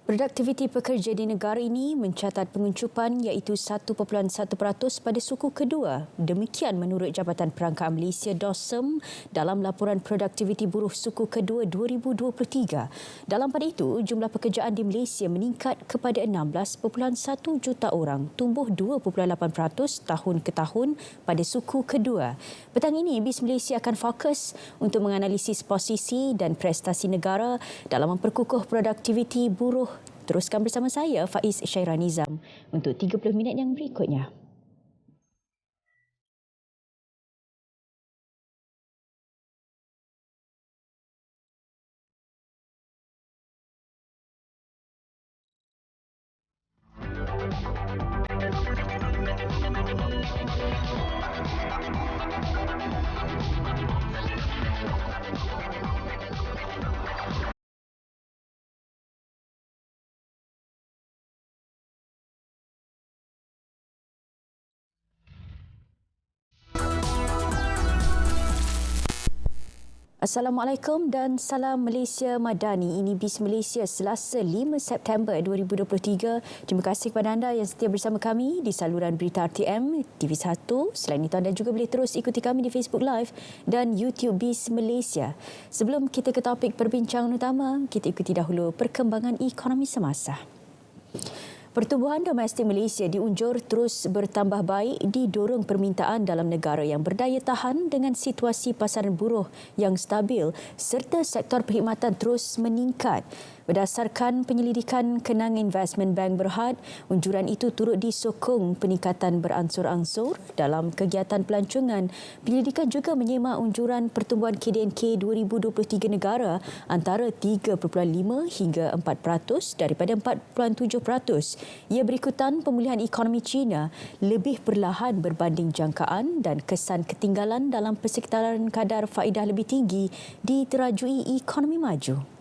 Produktiviti pekerja di negara ini mencatat penguncupan iaitu 1.1% pada suku kedua. Demikian menurut Jabatan Perangkaan Malaysia DOSM dalam laporan produktiviti buruh suku kedua 2023. Dalam pada itu, jumlah pekerjaan di Malaysia meningkat kepada 16.1 juta orang, tumbuh 2.8% tahun ke tahun pada suku kedua. Petang ini, BIS Malaysia akan fokus untuk menganalisis posisi dan prestasi negara dalam memperkukuh produktiviti buruh. Teruskan bersama saya, Faiz Syairah Nizam, untuk 30 minit yang berikutnya. Assalamualaikum dan salam Malaysia Madani. Ini BIS Malaysia Selasa 5 September 2023. Terima kasih kepada anda yang setia bersama kami di saluran berita RTM TV1. Selain itu, anda juga boleh terus ikuti kami di Facebook Live dan YouTube BIS Malaysia. Sebelum kita ke topik perbincangan utama, kita ikuti dahulu perkembangan ekonomi semasa. Pertumbuhan domestik Malaysia diunjur terus bertambah baik didorong permintaan dalam negara yang berdaya tahan dengan situasi pasaran buruh yang stabil serta sektor perkhidmatan terus meningkat. Berdasarkan penyelidikan Kenang Investment Bank Berhad, unjuran itu turut disokong peningkatan beransur-ansur dalam kegiatan pelancongan. Penyelidikan juga menyemak unjuran pertumbuhan KDNK 2023 negara antara 3.5 hingga 4% daripada 4.7%. Ia berikutan pemulihan ekonomi China lebih perlahan berbanding jangkaan dan kesan ketinggalan dalam persekitaran kadar faedah lebih tinggi diterajui ekonomi maju.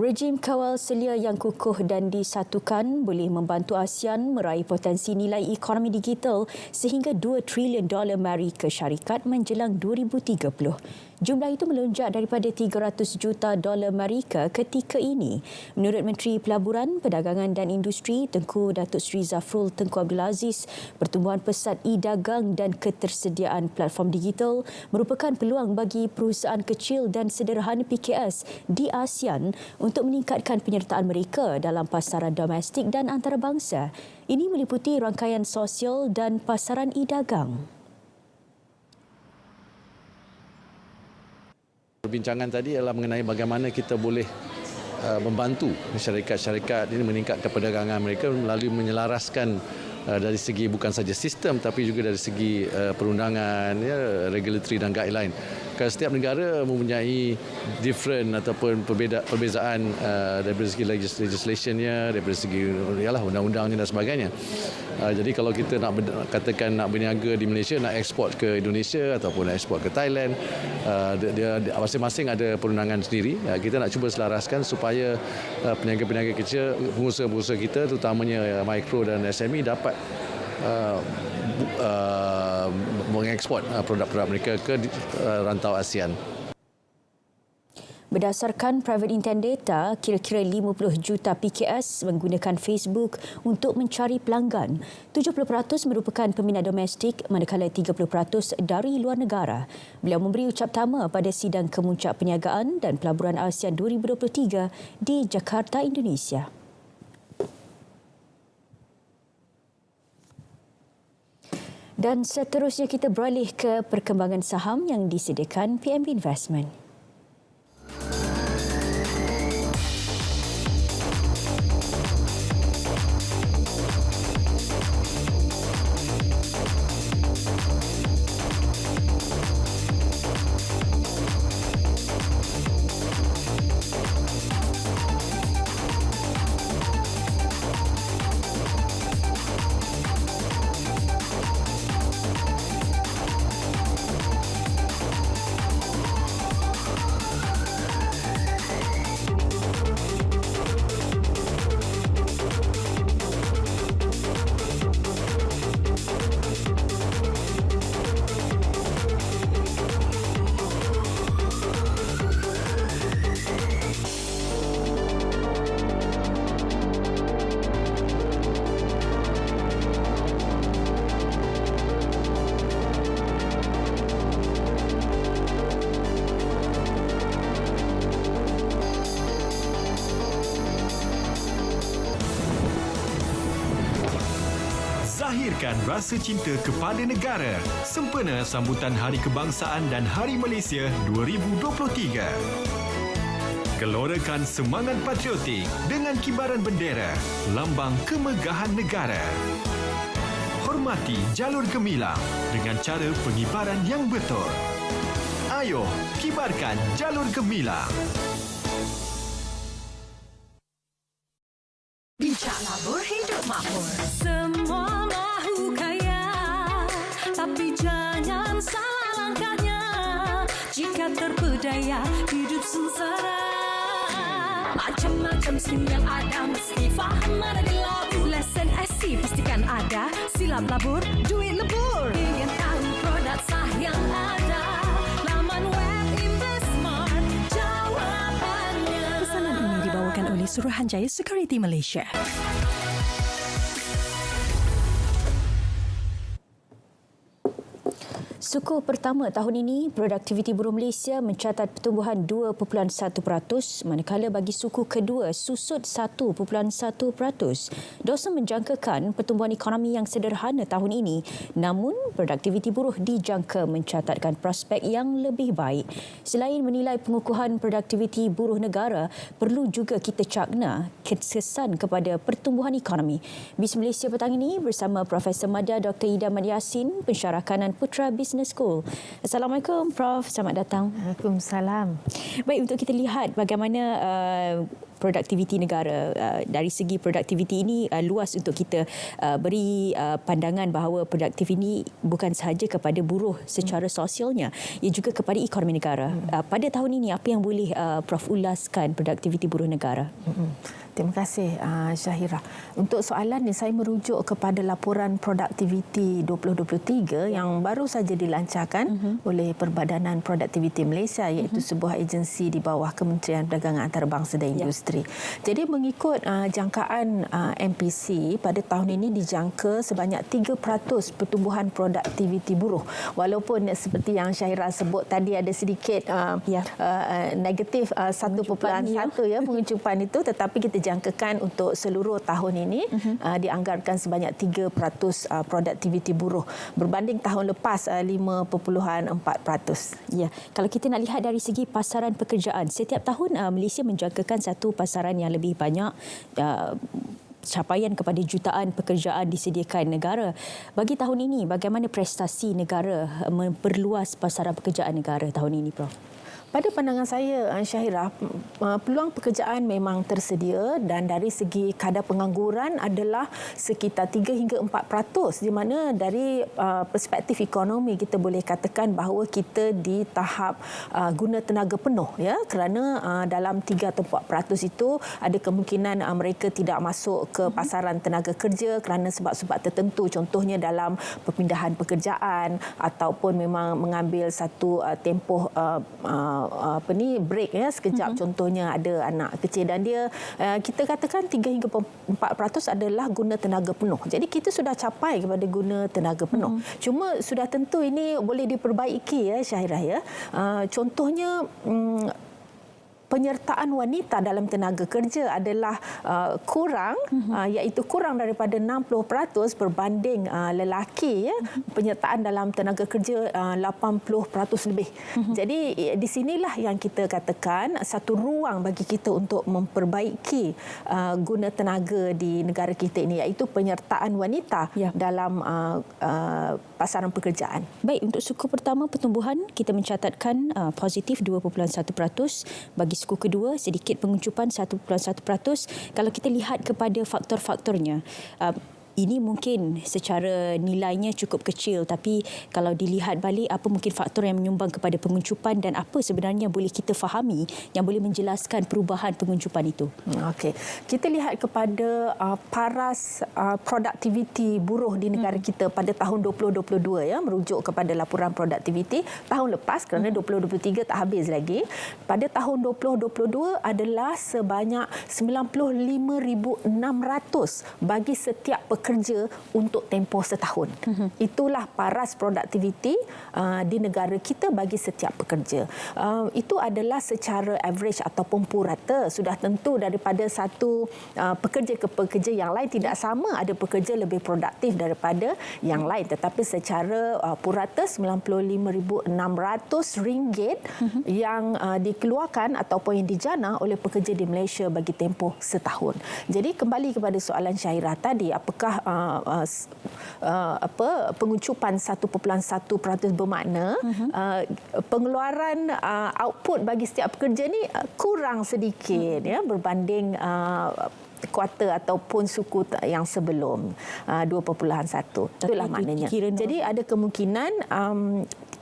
Rejim kawal selia yang kukuh dan disatukan boleh membantu ASEAN meraih potensi nilai ekonomi digital sehingga $2 trilion Amerika Syarikat menjelang 2030. Jumlah itu melonjak daripada $300 juta Amerika ketika ini. Menurut Menteri Pelaburan, Perdagangan dan Industri Tengku Datuk Seri Zafrul Tengku Abdul Aziz, pertumbuhan pesat e-dagang dan ketersediaan platform digital merupakan peluang bagi perusahaan kecil dan sederhana PKS di ASEAN untuk meningkatkan penyertaan mereka dalam pasaran domestik dan antarabangsa. Ini meliputi rangkaian sosial dan pasaran e-dagang. Perbincangan tadi adalah mengenai bagaimana kita boleh membantu syarikat-syarikat ini meningkatkan perdagangan mereka melalui menyelaraskan dari segi bukan saja sistem tapi juga dari segi perundangan, regulatory dan guideline. Kerana setiap negara mempunyai different ataupun perbezaan dari segi legislationnya, dari segi undang-undangnya dan sebagainya. Jadi kalau kita nak katakan nak berniaga di Malaysia, nak ekspor ke Indonesia ataupun nak ekspor ke Thailand, dia masing-masing ada perundangan sendiri. Kita nak cuba selaraskan supaya peniaga-peniaga kecil, pengusaha-pengusaha kita terutamanya mikro dan SME dapat mengeksport produk-produk mereka ke rantau ASEAN. Berdasarkan Private Intent Data, kira-kira 50 juta PKS menggunakan Facebook untuk mencari pelanggan. 70% merupakan peminat domestik, manakala 30% dari luar negara. Beliau memberi ucap tama pada sidang Kemuncak Perniagaan dan Pelaburan ASEAN 2023 di Jakarta, Indonesia. Dan seterusnya kita beralih ke perkembangan saham yang disediakan PNB Investment. menggerakkan rasa cinta kepada negara sempena sambutan Hari Kebangsaan dan Hari Malaysia 2023. Gelorakan semangat patriotik dengan kibaran bendera, lambang kemegahan negara. Hormati jalur gemilang dengan cara pengibaran yang betul. Ayo, kibarkan jalur gemilang. Bincang labur hidup makmur. Semua mahu kaya, tapi jangan salah langkahnya. Jika terpedaya, hidup sengsara. Macam-macam skill yang ada, mesti faham ada di labur. Lesson SC pastikan ada, silap labur, duit lebur. Ingin tahu produk sah yang ada, laman web Investmart jawapannya. Pesanan ini dibawakan oleh Suruhanjaya Security Malaysia. Suku pertama tahun ini, produktiviti buruh Malaysia mencatat pertumbuhan 2.1%, manakala bagi suku kedua susut 1.1%. Dawson menjangkakan pertumbuhan ekonomi yang sederhana tahun ini, namun produktiviti buruh dijangka mencatatkan prospek yang lebih baik. Selain menilai pengukuhan produktiviti buruh negara, perlu juga kita cakna kesan kepada pertumbuhan ekonomi. BIS Malaysia petang ini bersama Profesor Madya Dr. Ida Mat Yassin, pensyarah kanan Putra Business School. Assalamualaikum Prof, selamat datang. Waalaikumsalam. Baik, untuk kita lihat bagaimana produktiviti negara. Dari segi produktiviti ini luas untuk kita beri pandangan bahawa produktiviti ini bukan sahaja kepada buruh secara sosialnya, ia juga kepada ekonomi negara. Pada tahun ini apa yang boleh Prof ulaskan produktiviti buruh negara? Terima kasih Syahira. Untuk soalan ini saya merujuk kepada laporan produktiviti 2023 yang baru saja dilancarkan oleh Perbadanan Produktiviti Malaysia, iaitu sebuah agensi di bawah Kementerian Perdagangan Antarabangsa dan Industri. Jadi mengikut jangkaan MPC, pada tahun ini dijangka sebanyak 3% pertumbuhan produktiviti buruh. Walaupun seperti yang Syahira sebut tadi ada sedikit negatif 1.1 penguncupan itu, tetapi kita jangkakan untuk seluruh tahun ini dianggarkan sebanyak 3% produktiviti buruh berbanding tahun lepas 5.4%. Ya, kalau kita nak lihat dari segi pasaran pekerjaan, setiap tahun Malaysia menjangkakan satu pasaran yang lebih banyak, capaian kepada jutaan pekerjaan disediakan negara. Bagi tahun ini, bagaimana prestasi negara memperluas pasaran pekerjaan negara tahun ini, Prof? Pada pandangan saya, Syahira, peluang pekerjaan memang tersedia dan dari segi kadar pengangguran adalah sekitar 3 hingga 4%, di mana dari perspektif ekonomi kita boleh katakan bahawa kita di tahap guna tenaga penuh, ya, kerana dalam 3 atau 4% itu ada kemungkinan mereka tidak masuk ke pasaran tenaga kerja kerana sebab-sebab tertentu, contohnya dalam perpindahan pekerjaan ataupun memang mengambil satu tempoh break, ya, sekejap. Contohnya ada anak kecil dan dia kita katakan 3 hingga 4% adalah guna tenaga penuh. Jadi kita sudah capai kepada guna tenaga penuh. Cuma sudah tentu ini boleh diperbaiki, ya Syahira, ya. Contohnya penyertaan wanita dalam tenaga kerja adalah kurang, iaitu kurang daripada 60% berbanding lelaki, ya. Penyertaan dalam tenaga kerja 80% lebih. Jadi di sinilah yang kita katakan satu ruang bagi kita untuk memperbaiki guna tenaga di negara kita ini, iaitu penyertaan wanita dalam pasaran pekerjaan. Baik, untuk suku pertama pertumbuhan kita mencatatkan positif 2.1%, bagi suku kedua sedikit penguncupan 1.1%. Kalau kita lihat kepada faktor-faktornya, ini mungkin secara nilainya cukup kecil, tapi kalau dilihat balik apa mungkin faktor yang menyumbang kepada penguncupan dan apa sebenarnya boleh kita fahami yang boleh menjelaskan perubahan penguncupan itu? Okey, kita lihat kepada paras produktiviti buruh di negara kita pada tahun 2022, ya, merujuk kepada laporan produktiviti tahun lepas kerana 2023 tak habis lagi. Pada tahun 2022 adalah sebanyak 95,600 bagi setiap pekerja pekerja untuk tempoh setahun. Itulah paras produktiviti di negara kita bagi setiap pekerja. Itu adalah secara average ataupun purata. Sudah tentu daripada satu pekerja ke pekerja yang lain tidak sama, ada pekerja lebih produktif daripada yang lain, tetapi secara purata RM95,600 yang dikeluarkan ataupun yang dijana oleh pekerja di Malaysia bagi tempoh setahun. Jadi kembali kepada soalan Syahira tadi, apakah pengucupan 1.1% bermakna pengeluaran output bagi setiap pekerja ni kurang sedikit ya berbanding kuartal ataupun suku yang sebelum 2.1. Itulah maknanya. Jadi ada kemungkinan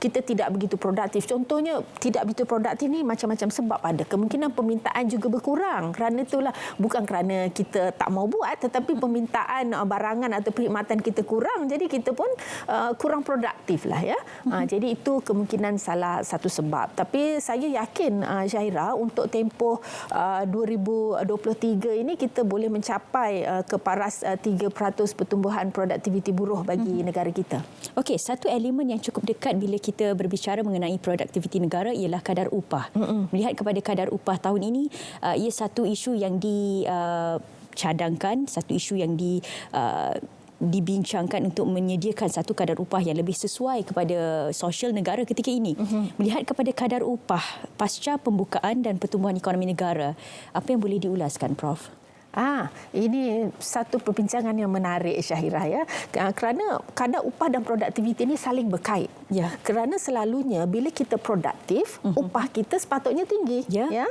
kita tidak begitu produktif. Contohnya tidak begitu produktif ni macam-macam sebab ada. Kemungkinan permintaan juga berkurang. Kerana itulah bukan kerana kita tak mau buat, tetapi permintaan barangan atau perkhidmatan kita kurang. Jadi kita pun kurang produktif lah ya. Jadi itu kemungkinan salah satu sebab. Tapi saya yakin Syahira untuk tempoh 2023 ini kita boleh mencapai ke paras 3% pertumbuhan produktiviti buruh bagi negara kita. Okey, satu elemen yang cukup dekat bila kita berbicara mengenai produktiviti negara ialah kadar upah. Melihat kepada kadar upah tahun ini, ia satu isu yang dicadangkan, satu isu yang dibincangkan untuk menyediakan satu kadar upah yang lebih sesuai kepada sosial negara ketika ini. Melihat kepada kadar upah pasca pembukaan dan pertumbuhan ekonomi negara, apa yang boleh diulaskan, Prof? Ini satu perbincangan yang menarik Syahira ya. Kerana kadar upah dan produktiviti ini saling berkait. Ya. Kerana selalunya bila kita produktif, upah kita sepatutnya tinggi. Ya.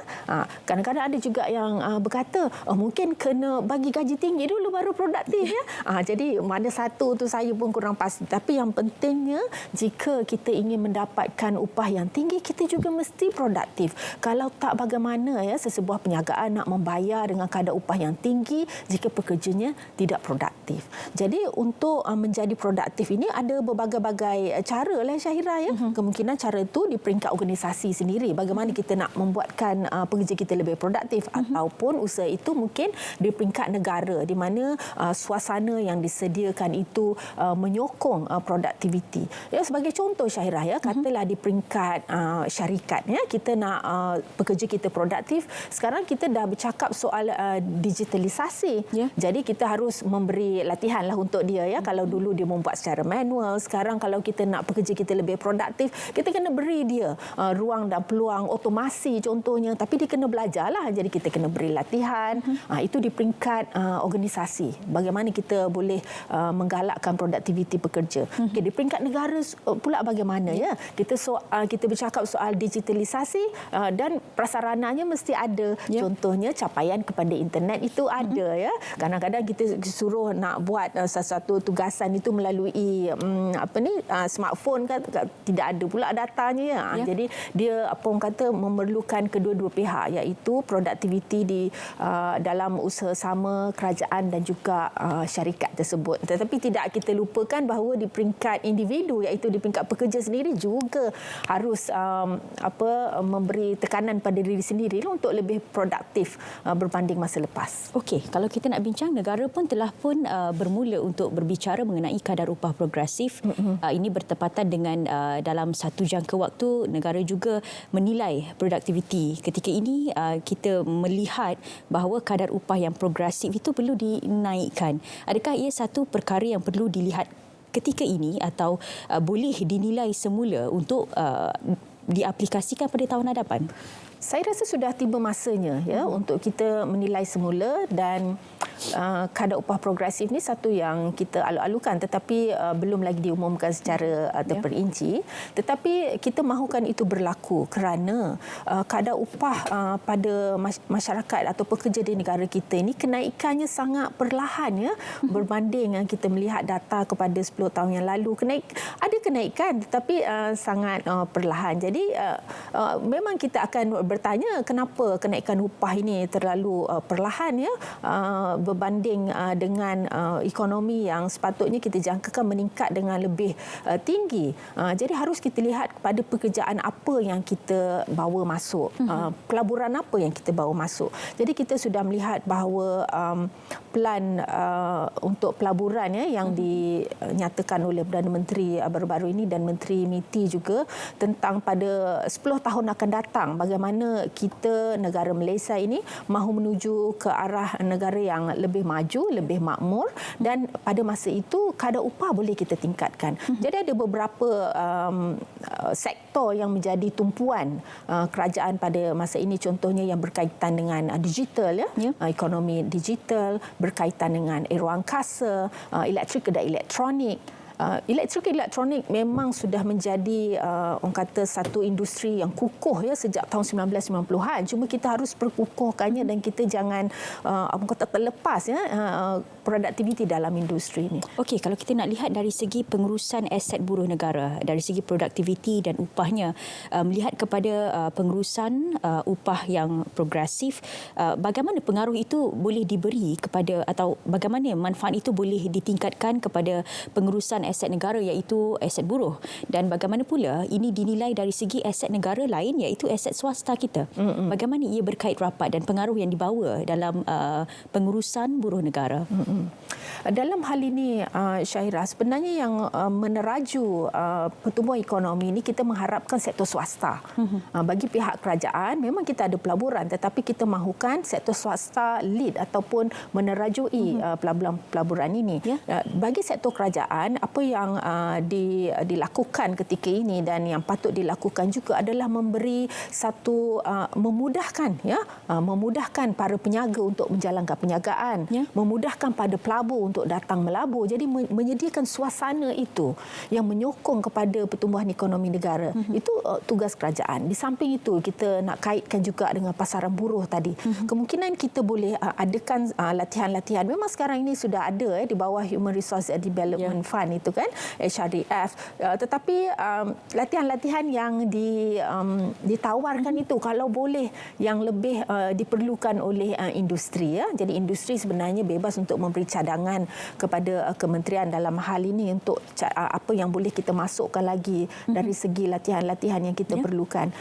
Kadang-kadang ada juga yang berkata, mungkin kena bagi gaji tinggi dulu baru produktif ya. Jadi mana satu tu saya pun kurang pasti. Tapi yang pentingnya jika kita ingin mendapatkan upah yang tinggi, kita juga mesti produktif. Kalau tak bagaimana ya sesebuah perniagaan nak membayar dengan kadar upah yang tinggi jika pekerjanya tidak produktif. Jadi untuk menjadi produktif ini ada berbagai-bagai cara lah Syahira ya. Kemungkinan cara itu di peringkat organisasi sendiri. Bagaimana kita nak membuatkan pekerja kita lebih produktif ataupun usaha itu mungkin di peringkat negara di mana suasana yang disediakan itu menyokong produktiviti. Ya, sebagai contoh Syahira ya, katalah di peringkat syarikat ya, kita nak pekerja kita produktif. Sekarang kita dah bercakap soal digitalisasi. Jadi kita harus memberi latihan lah untuk dia ya. Kalau dulu dia membuat secara manual, sekarang kalau kita nak pekerja kita lebih produktif, kita kena beri dia ruang dan peluang otomasi contohnya, tapi dia kena belajar lah. Jadi kita kena beri latihan. Itu di peringkat organisasi. Bagaimana kita boleh menggalakkan produktiviti pekerja. Okay, di peringkat negara pula bagaimana ya? Kita bercakap soal digitalisasi dan prasarananya mesti ada. Contohnya capaian kepada internet itu ada ya. Kadang-kadang kita suruh nak buat sesuatu tugasan itu melalui smartphone kan, tidak ada pula datanya ya. Jadi dia memerlukan kedua-dua pihak, iaitu produktiviti di dalam usaha sama kerajaan dan juga syarikat tersebut. Tetapi tidak kita lupakan bahawa di peringkat individu, iaitu di peringkat pekerja sendiri juga harus memberi tekanan pada diri sendiri untuk lebih produktif berbanding masa lepas. Okey, kalau kita nak bincang, negara pun telah bermula untuk berbicara mengenai kadar upah progresif. Ini bertepatan dengan dalam satu jangka waktu negara juga menilai produktiviti. Ketika ini kita melihat bahawa kadar upah yang progresif itu perlu dinaikkan. Adakah ia satu perkara yang perlu dilihat ketika ini atau boleh dinilai semula untuk diaplikasikan pada tahun hadapan? Saya rasa sudah tiba masanya ya untuk kita menilai semula, dan kadar upah progresif ni satu yang kita alu-alukan tetapi belum lagi diumumkan secara terperinci. Tetapi kita mahukan itu berlaku kerana kadar upah pada masyarakat atau pekerja di negara kita ini kenaikannya sangat perlahan ya, berbanding kita melihat data kepada 10 tahun yang lalu. Ada kenaikan tetapi sangat perlahan. Jadi memang kita akan bertanya kenapa kenaikan upah ini terlalu perlahan ya, berbanding dengan ekonomi yang sepatutnya kita jangkakan meningkat dengan lebih tinggi. Jadi harus kita lihat kepada pekerjaan apa yang kita bawa masuk, pelaburan apa yang kita bawa masuk. Jadi kita sudah melihat bahawa plan untuk pelaburan yang dinyatakan oleh Perdana Menteri baru-baru ini dan Menteri MITI juga tentang pada 10 tahun akan datang bagaimana kita negara Malaysia ini mahu menuju ke arah negara yang lebih maju, lebih makmur, dan pada masa itu kadar upah boleh kita tingkatkan. Jadi ada beberapa sektor yang menjadi tumpuan kerajaan pada masa ini, contohnya yang berkaitan dengan digital, ekonomi digital, berkaitan dengan aeroangkasa, elektrik dan elektronik. Elektrik elektronik memang sudah menjadi orang kata satu industri yang kukuh sejak tahun 1990-an. Cuma kita harus perkukuhkannya dan kita jangan orang kata terlepas produktiviti dalam industri ini. Okey, kalau kita nak lihat dari segi pengurusan aset buruh negara, dari segi produktiviti dan upahnya, melihat kepada pengurusan upah yang progresif, bagaimana pengaruh itu boleh diberi kepada atau bagaimana manfaat itu boleh ditingkatkan kepada pengurusan aset negara iaitu aset buruh, dan bagaimana pula ini dinilai dari segi aset negara lain iaitu aset swasta kita. Bagaimana ia berkait rapat dan pengaruh yang dibawa dalam pengurusan buruh negara. Dalam hal ini Syahira, sebenarnya yang meneraju pertumbuhan ekonomi ini kita mengharapkan sektor swasta. Bagi pihak kerajaan memang kita ada pelaburan, tetapi kita mahukan sektor swasta lead ataupun menerajui pelaburan ini. Bagi sektor kerajaan, apa yang dilakukan ketika ini dan yang patut dilakukan juga adalah memberi satu memudahkan memudahkan para peniaga untuk menjalankan perniagaan, memudahkan pada pelabur untuk datang melabur. Jadi menyediakan suasana itu yang menyokong kepada pertumbuhan ekonomi negara. Itu tugas kerajaan. Di samping itu kita nak kaitkan juga dengan pasaran buruh tadi. Kemungkinan kita boleh adakan latihan-latihan. Memang sekarang ini sudah ada di bawah Human Resource Development Fund itu kan, HRDF. Tetapi latihan-latihan yang ditawarkan itu kalau boleh yang lebih diperlukan oleh industri. Jadi industri sebenarnya bebas untuk memberi cadangan kepada kementerian dalam hal ini untuk apa yang boleh kita masukkan lagi dari segi latihan-latihan yang kita perlukan.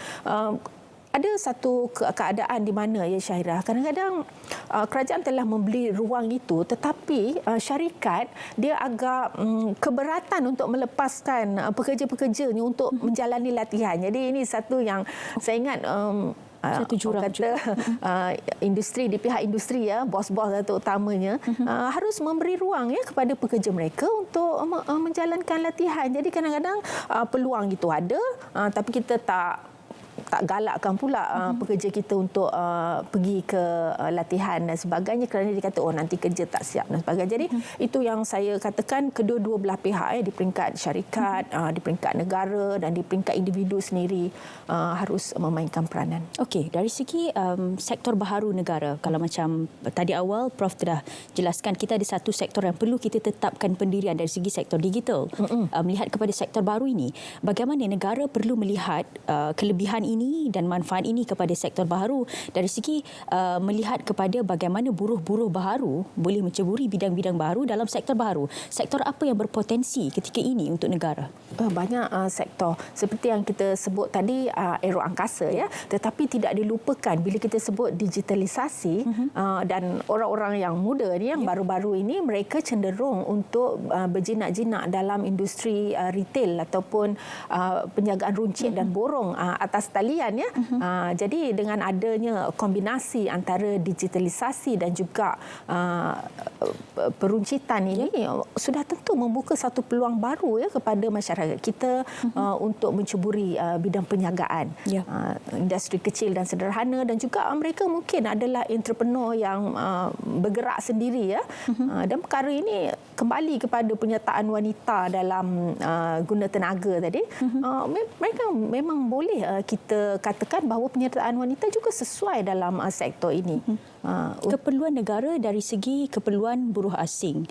Ada satu keadaan di mana Syahira, kadang-kadang kerajaan telah membeli ruang itu tetapi syarikat dia agak keberatan untuk melepaskan pekerja-pekerjanya untuk menjalani latihan. Jadi ini satu yang saya ingat satu jurang kata industri, di pihak industri bos-bos terutamanya harus memberi ruang kepada pekerja mereka untuk menjalankan latihan. Jadi kadang-kadang peluang itu ada tapi kita tak galakkan pula pekerja kita untuk pergi ke latihan dan sebagainya kerana dia kata nanti kerja tak siap dan sebagainya. Jadi itu yang saya katakan kedua-dua belah pihak di peringkat syarikat, di peringkat negara dan di peringkat individu sendiri harus memainkan peranan. Okey, dari segi sektor baharu negara, kalau macam tadi awal Prof telah jelaskan kita ada satu sektor yang perlu kita tetapkan pendirian dari segi sektor digital. Melihat kepada sektor baru ini, bagaimana negara perlu melihat kelebihan ini dan manfaat ini kepada sektor baharu dari segi melihat kepada bagaimana buruh-buruh baharu boleh menceburi bidang-bidang baharu dalam sektor baharu. Sektor apa yang berpotensi ketika ini untuk negara? Banyak sektor seperti yang kita sebut tadi, aeroangkasa tetapi tidak dilupakan bila kita sebut digitalisasi dan orang-orang yang muda ni yang baru-baru ini mereka cenderung untuk berjinak-jinak dalam industri retail ataupun penjagaan runcit dan borong atas talian jadi dengan adanya kombinasi antara digitalisasi dan juga peruncitan ini sudah tentu membuka satu peluang baru kepada masyarakat kita untuk menceburi bidang perniagaan, industri kecil dan sederhana, dan juga mereka mungkin adalah entrepreneur yang bergerak sendiri dan perkara ini kembali kepada penyertaan wanita dalam guna tenaga tadi. Mereka memang boleh kita katakan bahawa penyertaan wanita juga sesuai dalam sektor ini. Keperluan negara dari segi keperluan buruh asing.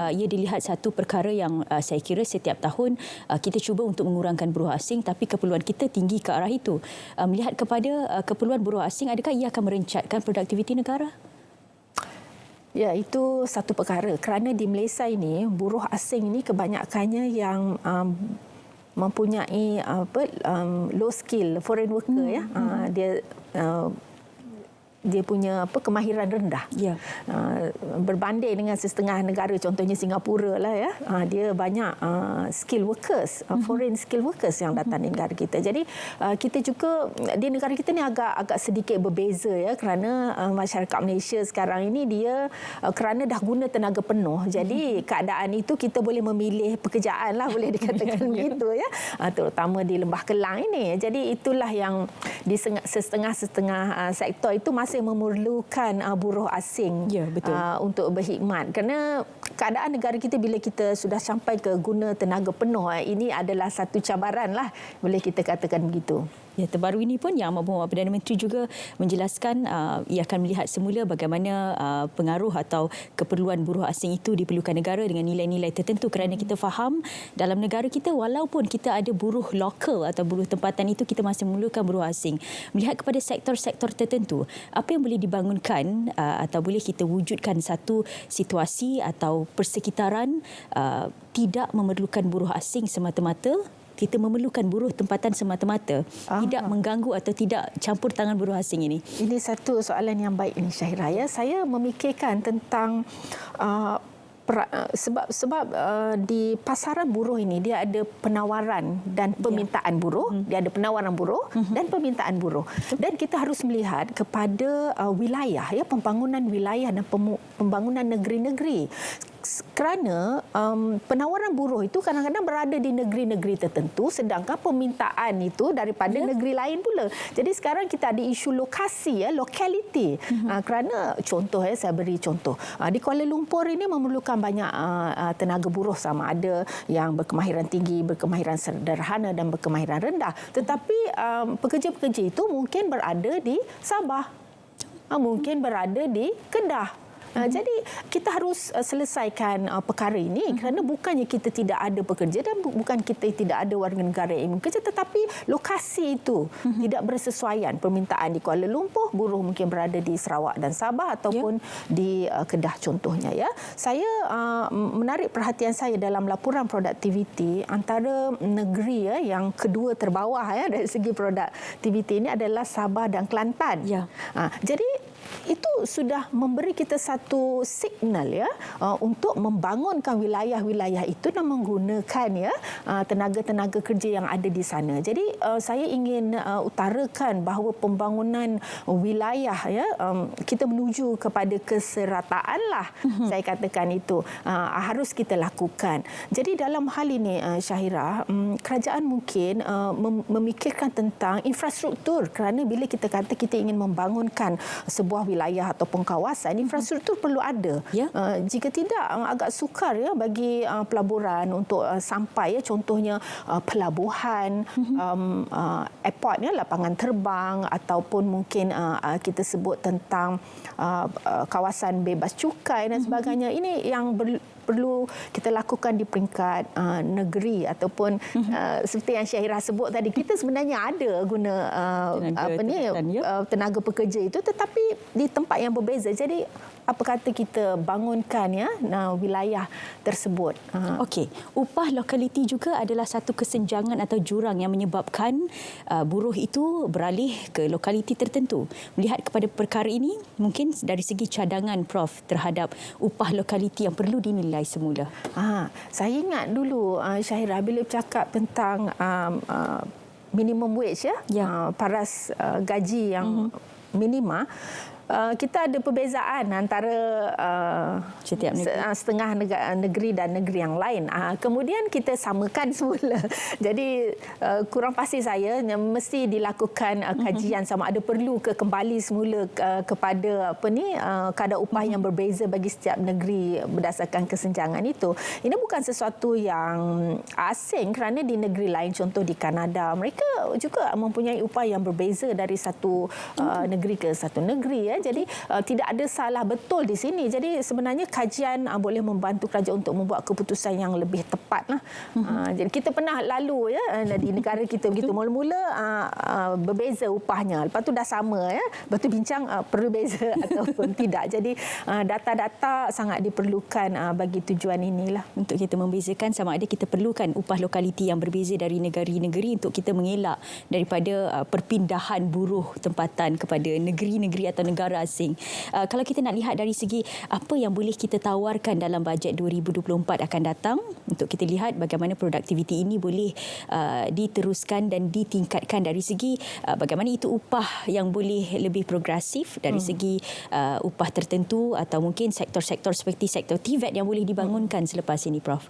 Ia dilihat satu perkara yang saya kira setiap tahun kita cuba untuk mengurangkan buruh asing, tapi keperluan kita tinggi ke arah itu. Melihat kepada keperluan buruh asing, adakah ia akan merencatkan produktiviti negara? Ya, itu satu perkara. Kerana di Malaysia ini, buruh asing ini kebanyakannya yang mempunyai low skill foreign worker dia dia punya kemahiran rendah. Ya. Berbanding dengan setengah negara, contohnya Singapura lah ya. Dia banyak skill workers, foreign skill workers yang datang di negara kita. Jadi kita juga di negara kita ni agak sedikit berbeza ya, kerana masyarakat Malaysia sekarang ini dia kerana dah guna tenaga penuh. Jadi keadaan itu kita boleh memilih pekerjaan lah, boleh dikatakan begitu ya. Terutama di Lembah Kelang ini. Jadi itulah yang di setengah-setengah sektor itu masih memerlukan buruh asing, Ya, betul. untuk berkhidmat. Kerana keadaan negara kita bila kita sudah sampai ke guna tenaga penuh, ini adalah satu cabaran lah, boleh kita katakan begitu. Ya, terbaru ini pun Yang Amat Berhormat Perdana Menteri juga menjelaskan ia akan melihat semula bagaimana pengaruh atau keperluan buruh asing itu diperlukan negara dengan nilai-nilai tertentu, kerana kita faham dalam negara kita walaupun kita ada buruh lokal atau buruh tempatan itu, kita masih memerlukan buruh asing. Melihat kepada sektor-sektor tertentu, apa yang boleh dibangunkan atau boleh kita wujudkan satu situasi atau persekitaran tidak memerlukan buruh asing semata-mata, kita memerlukan buruh tempatan semata-mata, tidak mengganggu atau tidak campur tangan buruh asing ini? Ini satu soalan yang baik ini, Syahira. Ya, saya memikirkan tentang sebab di pasaran buruh ini dia ada penawaran dan permintaan buruh, dia ada penawaran buruh dan permintaan buruh. Dan kita harus melihat kepada wilayah ya, pembangunan wilayah dan pembangunan negeri-negeri. Kerana penawaran buruh itu kadang-kadang berada di negeri-negeri tertentu, sedangkan permintaan itu daripada negeri lain pula. Jadi sekarang kita ada isu lokasi ya, locality. Kerana contoh saya beri contoh. Di Kuala Lumpur ini memerlukan banyak tenaga buruh, sama ada yang berkemahiran tinggi, berkemahiran sederhana dan berkemahiran rendah. Tetapi pekerja-pekerja itu mungkin berada di Sabah, mungkin berada di Kedah. Jadi kita harus selesaikan perkara ini, kerana bukannya kita tidak ada pekerja dan bukan kita tidak ada warga negara yang bekerja, tetapi lokasi itu tidak bersesuaian. Permintaan di Kuala Lumpur, buruh mungkin berada di Sarawak dan Sabah ataupun di Kedah contohnya ya. Saya menarik perhatian saya dalam laporan produktiviti, antara negeri ya yang kedua terbawah ya dari segi produktiviti ini adalah Sabah dan Kelantan. Ya. Jadi itu sudah memberi kita satu signal ya, untuk membangunkan wilayah-wilayah itu dan menggunakan ya tenaga-tenaga kerja yang ada di sana. Jadi saya ingin utarakan bahawa pembangunan wilayah ya, kita menuju kepada keserataan lah, saya katakan itu harus kita lakukan. Jadi dalam hal ini Syahira, kerajaan mungkin memikirkan tentang infrastruktur, kerana bila kita kata kita ingin membangunkan sebuah wilayah ataupun kawasan, infrastruktur perlu ada. Ya. Jika tidak, agak sukar ya bagi pelaburan untuk sampai ya, contohnya pelabuhan, airport ya, lapangan terbang, ataupun mungkin kita sebut tentang kawasan bebas cukai dan sebagainya. Ini yang perlu kita lakukan di peringkat negeri ataupun seperti yang Syahira sebut tadi, kita sebenarnya ada guna tenaga pekerja itu, tetapi di tempat yang berbeza. Jadi apa kata kita bangunkan ya wilayah tersebut. Okey, upah lokaliti juga adalah satu kesenjangan atau jurang yang menyebabkan buruh itu beralih ke lokaliti tertentu. Melihat kepada perkara ini, mungkin dari segi cadangan Prof terhadap upah lokaliti yang perlu dinilai semula. Saya ingat dulu Syahira bila bercakap tentang minimum wage ya. Paras gaji yang minima, kita ada perbezaan antara setiap negeri, setengah negeri dan negeri yang lain. Kemudian kita samakan semula. Jadi kurang pasti saya mesti dilakukan kajian sama ada perlu ke kembali semula kepada kadar upah yang berbeza bagi setiap negeri berdasarkan kesenjangan itu. Ini bukan sesuatu yang asing, kerana di negeri lain, contoh di Kanada, mereka juga mempunyai upah yang berbeza dari satu negeri ke satu negeri ya. Jadi tidak ada salah betul di sini. Jadi sebenarnya kajian boleh membantu kerajaan untuk membuat keputusan yang lebih tepat lah. Jadi kita pernah lalu ya di negara kita begitu, mula-mula berbeza upahnya, lepas tu dah sama ya, lepas tu bincang perlu beza ataupun tidak. Jadi data-data sangat diperlukan bagi tujuan inilah, untuk kita membezakan sama ada kita perlukan upah lokaliti yang berbeza dari negeri-negeri untuk kita mengelak daripada perpindahan buruh tempatan kepada negeri-negeri atau negara negara asing. Kalau kita nak lihat dari segi apa yang boleh kita tawarkan dalam bajet 2024 akan datang, untuk kita lihat bagaimana produktiviti ini boleh diteruskan dan ditingkatkan dari segi bagaimana itu upah yang boleh lebih progresif dari segi upah tertentu atau mungkin sektor-sektor seperti sektor TVET yang boleh dibangunkan selepas ini, Prof.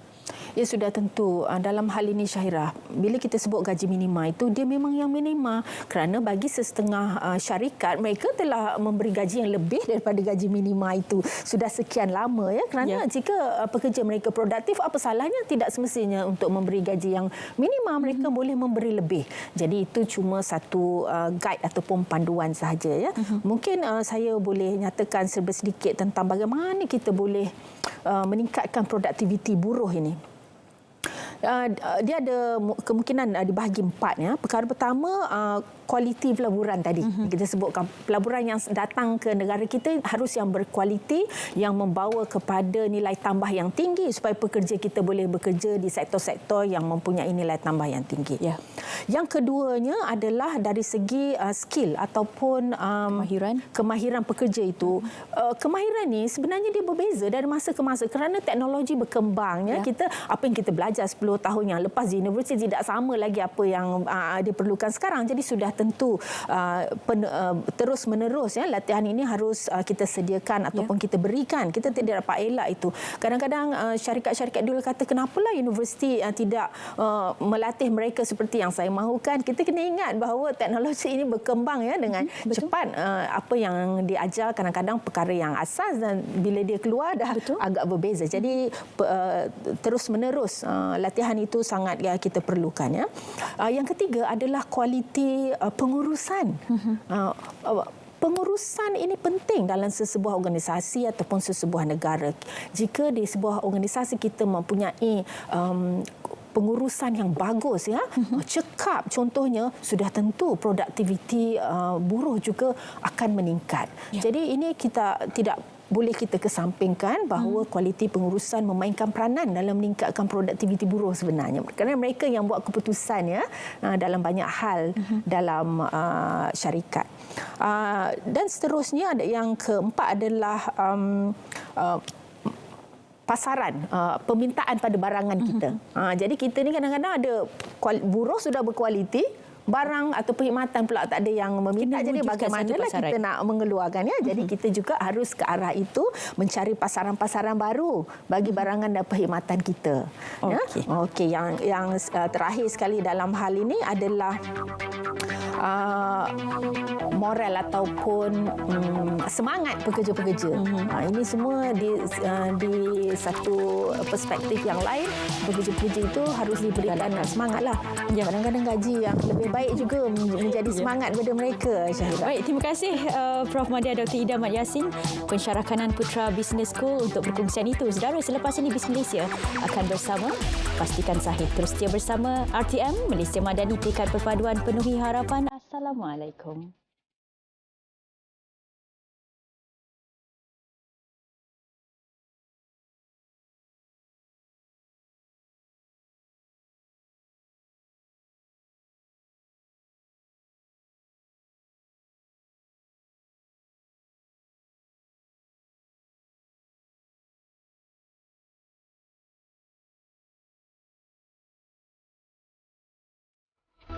Ya, sudah tentu. Dalam hal ini, Syahira, bila kita sebut gaji minima itu, dia memang yang minima. Kerana bagi setengah syarikat, mereka telah memberi gaji yang lebih daripada gaji minima itu sudah sekian lama. Ya. Kerana jika pekerja mereka produktif, apa salahnya tidak semestinya untuk memberi gaji yang minima, mereka boleh memberi lebih. Jadi itu cuma satu guide ataupun panduan sahaja. Ya. Mungkin saya boleh nyatakan serba sedikit tentang bagaimana kita boleh meningkatkan produktiviti buruh ini. Dia ada kemungkinan dibahagi 4. Ya. Perkara pertama, kualiti pelaburan tadi. Kita sebutkan pelaburan yang datang ke negara kita harus yang berkualiti, yang membawa kepada nilai tambah yang tinggi supaya pekerja kita boleh bekerja di sektor-sektor yang mempunyai nilai tambah yang tinggi. Ya. Yang keduanya adalah dari segi skill ataupun kemahiran pekerja itu. Kemahiran ni sebenarnya dia berbeza dari masa ke masa kerana teknologi berkembang. Ya. Apa yang kita belajar 10 tahun yang lepas di universiti tidak sama lagi apa yang diperlukan sekarang. Jadi sudah tentu terus-menerus latihan ini harus kita sediakan ataupun kita berikan. Kita tidak dapat elak itu. Kadang-kadang syarikat-syarikat dulu kata kenapalah universiti tidak melatih mereka seperti yang saya mahukan. Kita kena ingat bahawa teknologi ini berkembang dengan cepat. Apa yang diajar kadang-kadang perkara yang asas dan bila dia keluar dah agak berbeza. Jadi terus-menerus latihan itu sangat kita perlukan. Ya. Yang ketiga adalah kualiti pengurusan. Pengurusan ini penting dalam sesebuah organisasi ataupun sesebuah negara. Jika di sebuah organisasi kita mempunyai pengurusan yang bagus, cekap contohnya, sudah tentu produktiviti buruh juga akan meningkat. Jadi ini kita tidak boleh kita kesampingkan bahawa kualiti pengurusan memainkan peranan dalam meningkatkan produktiviti buruh sebenarnya. Kerana mereka yang buat keputusan dalam banyak hal dalam syarikat. Dan seterusnya yang keempat adalah pasaran, permintaan pada barangan kita. Jadi kita ni kadang-kadang ada buruh sudah berkualiti, barang atau perkhidmatan pula tak ada yang meminta. Jadi bagaimanalah kita nak mengeluarkan. Jadi kita juga harus ke arah itu, mencari pasaran-pasaran baru bagi barangan dan perkhidmatan kita. Okey, yang terakhir sekali dalam hal ini adalah moral ataupun semangat pekerja-pekerja. Ini semua di satu perspektif yang lain, pekerja-pekerja itu harus diberikan semangatlah. Kadang-kadang gaji yang lebih baik juga menjadi semangat kepada mereka, Syahira. Baik, terima kasih Prof. Madya Dr. Ida Mat Yassin, pensyarah kanan Putra Business School untuk perkongsian itu. Saudara, selepas ini BIS Malaysia akan bersama. Pastikan sahih terus setia bersama RTM Malaysia Madani, Tekad Perpaduan Penuhi Harapan. Assalamualaikum.